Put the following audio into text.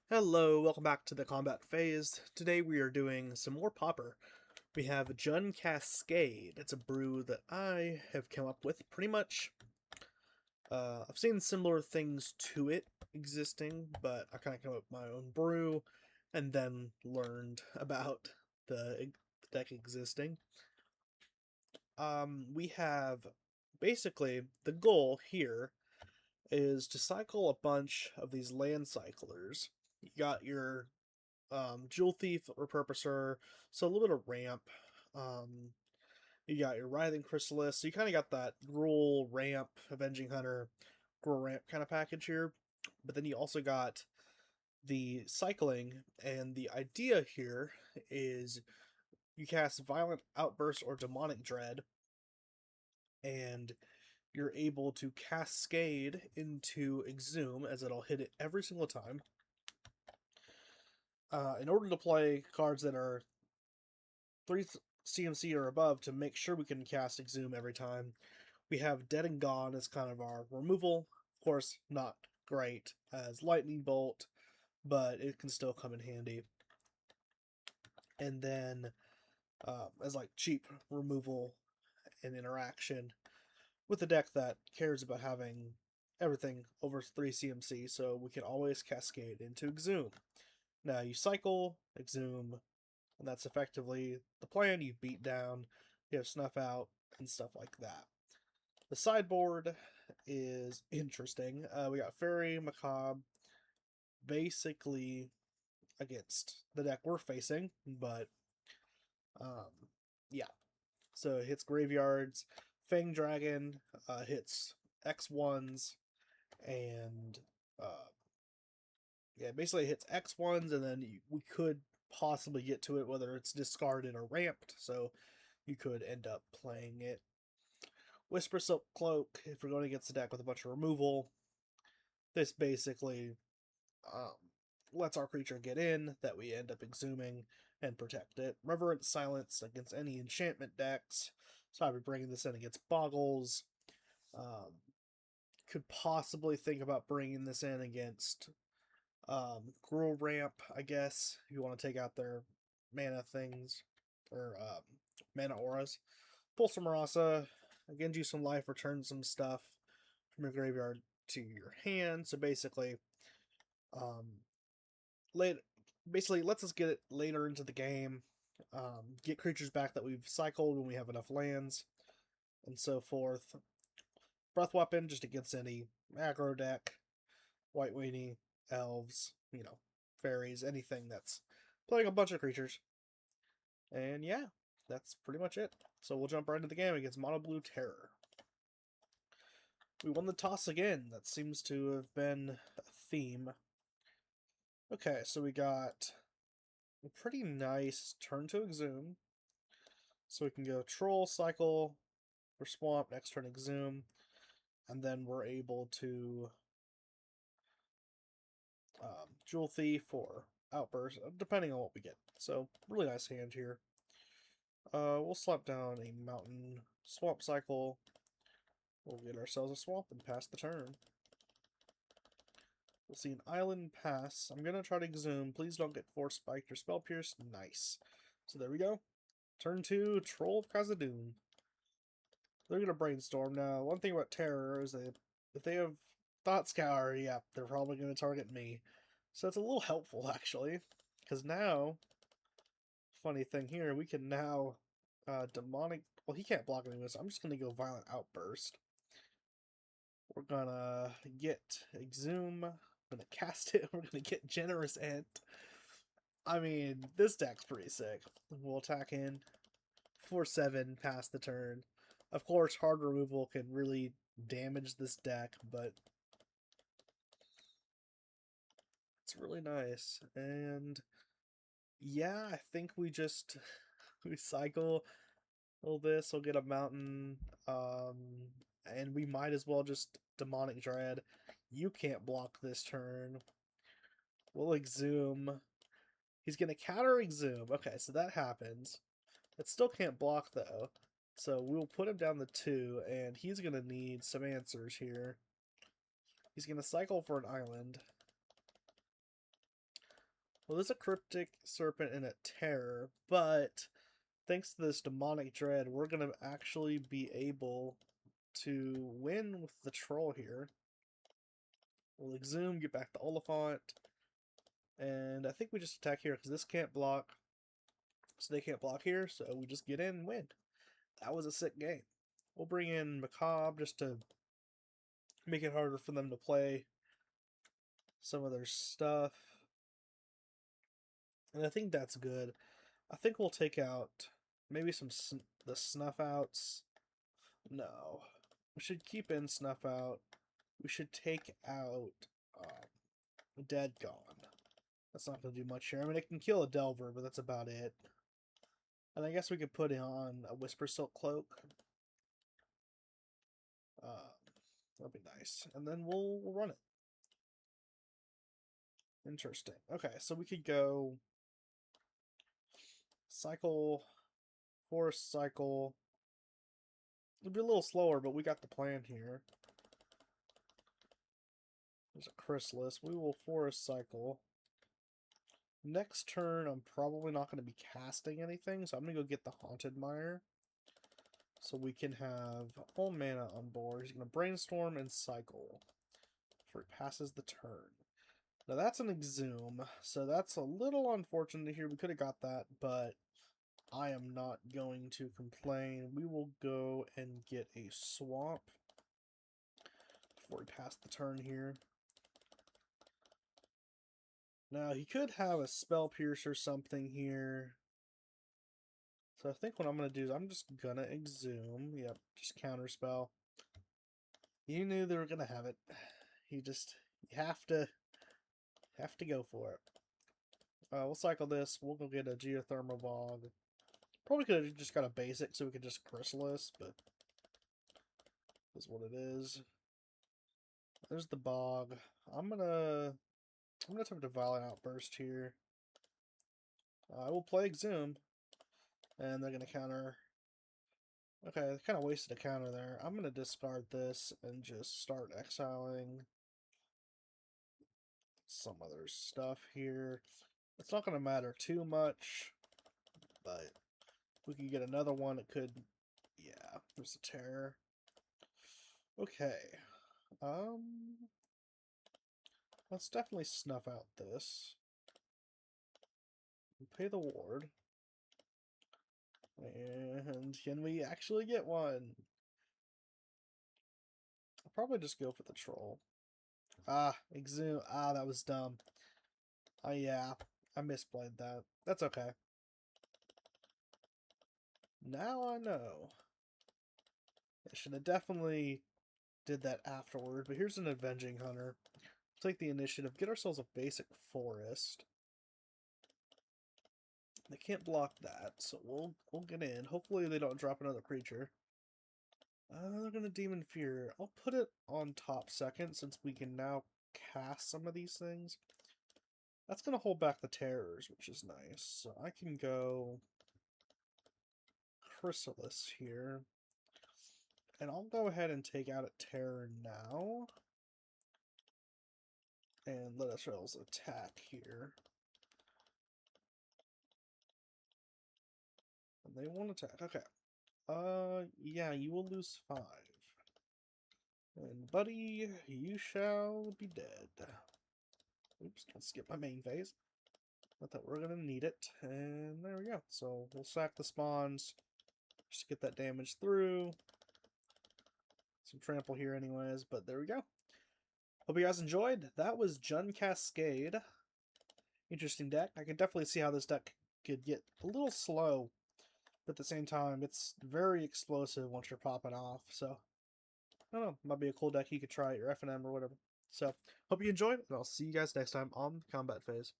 Hello, welcome back to the combat phase. Today we are doing some more Pauper. We have Jun Cascade. It's a brew that I have come up with pretty much. I've seen similar things to it existing, but I kind of came up with my own brew and then learned about the deck existing. We have basically the goal here is to cycle a bunch of these land cyclers. You got your Jewel Thief Repurposer, so a little bit of ramp. Um, you got your Writhing Chrysalis, so you kind of got that Gruul ramp, Avenging Hunter, Gruul ramp kind of package here. But then you also got the cycling, and the idea here is you cast Violent Outburst or Demonic Dread, and you're able to cascade into Exhume as it'll hit it every single time. In order to play cards that are 3 CMC or above to make sure we can cast Exhume every time, we have Dead and Gone as kind of our removal. Of course, not great as Lightning Bolt, but it can still come in handy. And then as like cheap removal and interaction with a deck that cares about having everything over 3 CMC, so we can always cascade into Exhume. Now you cycle, Exhume, and that's effectively the plan. You beat down, you have Snuff Out, and stuff like that. The sideboard is interesting. We got Fairy, Macabre, basically against the deck we're facing, but um, yeah. So it hits graveyards. Fang Dragon hits X1s, and uh, yeah, basically it hits X1s, and then we could possibly get to it whether it's discarded or ramped, so you could end up playing it. Whisper Silk Cloak, if we're going against a deck with a bunch of removal, this basically um, lets our creature get in that we end up exhuming and protect it. Reverent Silence against any enchantment decks, so I'd be bringing this in against Boggles. Um, could possibly think about bringing this in against Gruul Ramp, I guess, if you want to take out their mana things, or mana auras. Pull some Marasa, again, do some life, return some stuff from your graveyard to your hand. So basically, um, late, basically lets us get it later into the game, get creatures back that we've cycled when we have enough lands, and so forth. Breath Weapon just against any aggro deck, White Weenie, elves, fairies, anything that's playing a bunch of creatures. And yeah, that's pretty much it. So we'll jump right into the game against Mono Blue Terror. We won the toss again. That seems to have been a theme. Okay, so we got a pretty nice turn to Exhume. So we can go Troll, Cycle, for Swamp, next turn Exhume, and then we're able to Jewel Thief or Outburst, depending on what we get. So, really nice hand here. We'll slap down a Mountain Swamp Cycle. We'll get ourselves a swamp and pass the turn. We'll see an Island pass. I'm going to try to Exhume. Please don't get Force Spiked or Spell Pierced. Nice. So there we go. Turn 2, Troll of Khazad-dûm. They're going to Brainstorm. Now, one thing about Terror is that if they have Thought Scour, yeah, they're probably going to target me. So it's a little helpful, actually. Because now, funny thing here, we can now Demonic... Well, he can't block anything, so I'm just going to go Violent Outburst. We're going to get Exhume. I'm going to cast it. We're going to get Generous Ent. I mean, this deck's pretty sick. We'll attack in. 4/7, pass the turn. Of course, hard removal can really damage this deck, but it's really nice. And yeah, I think we just we cycle all this. We'll get a mountain, and we might as well just Demonic Dread. You can't block this turn. We'll Exhume. He's gonna counter Exhume. Okay, so that happens. It still can't block though. So we'll put him down to 2, and he's going to need some answers here. He's going to cycle for an island. Well, there's a Cryptic Serpent and a Terror, but thanks to this Demonic Dread, we're going to actually be able to win with the Troll here. We'll Exhume, get back the Oliphant, and I think we just attack here because this can't block, so they can't block here, so we just get in and win. That was a sick game. We'll bring in Macabre just to make it harder for them to play some of their stuff. And I think that's good. I think we'll take out maybe the Snuff Outs. No. We should keep in Snuff Out. We should take out Dead Gone. That's not going to do much here. I mean, it can kill a Delver, but that's about it. And I guess we could put on a Whisper Silk Cloak. That'd be nice. And then we'll run it. Interesting. Okay, so we could go Cycle, Forest Cycle. It'd be a little slower, but we got the plan here. There's a Chrysalis. We will Forest Cycle. Next turn, I'm probably not going to be casting anything, so I'm going to go get the Haunted Mire. So we can have full mana on board. He's going to Brainstorm and Cycle before he passes the turn. Now that's an Exhume, so that's a little unfortunate here. We could have got that, but I am not going to complain. We will go and get a Swamp before we pass the turn here. Now, he could have a Spell Pierce or something here. So I think what I'm going to do is I'm just going to Exhume. Yep, just Counterspell. You knew they were going to have it. You have to go for it. We'll cycle this. We'll go get a Geothermal Bog. Probably could have just got a basic so we could just Chrysalis, but that's what it is. There's the Bog. I'm gonna attempt a Violent Outburst here. I will play Exhume, and they're gonna counter. Okay, they kind of wasted a counter there. I'm gonna discard this and just start exiling some other stuff here. It's not gonna matter too much, but if we can get another one, it could. Yeah, there's a Terror. Okay. Let's definitely snuff out this. Pay the ward. And can we actually get one? I'll probably just go for the Troll. Exhume. That was dumb. Yeah. I misplayed that. That's okay. Now I know. I should have definitely did that afterward, but here's an Avenging Hunter. Take the initiative, get ourselves a basic forest. They can't block that, so we'll get in. Hopefully they don't drop another creature. They're gonna Demon Fear. I'll put it on top second since we can now cast some of these things. That's gonna hold back the terrors, which is nice. So I can go Chrysalis here. And I'll go ahead and take out a terror now. And let ourselves attack here. And they won't attack. Okay. Yeah, you will lose 5. And buddy, you shall be dead. Oops, don't skip my main phase. Not that we're gonna need it. And there we go. So we'll sack the spawns. Just get that damage through. Some trample here anyways, but there we go. Hope you guys enjoyed. That was Jund Cascade. Interesting deck. I can definitely see how this deck could get a little slow, but at the same time, it's very explosive once you're popping off. So, I don't know. Might be a cool deck you could try at your FNM or whatever. So, hope you enjoyed, and I'll see you guys next time on Combat Phase.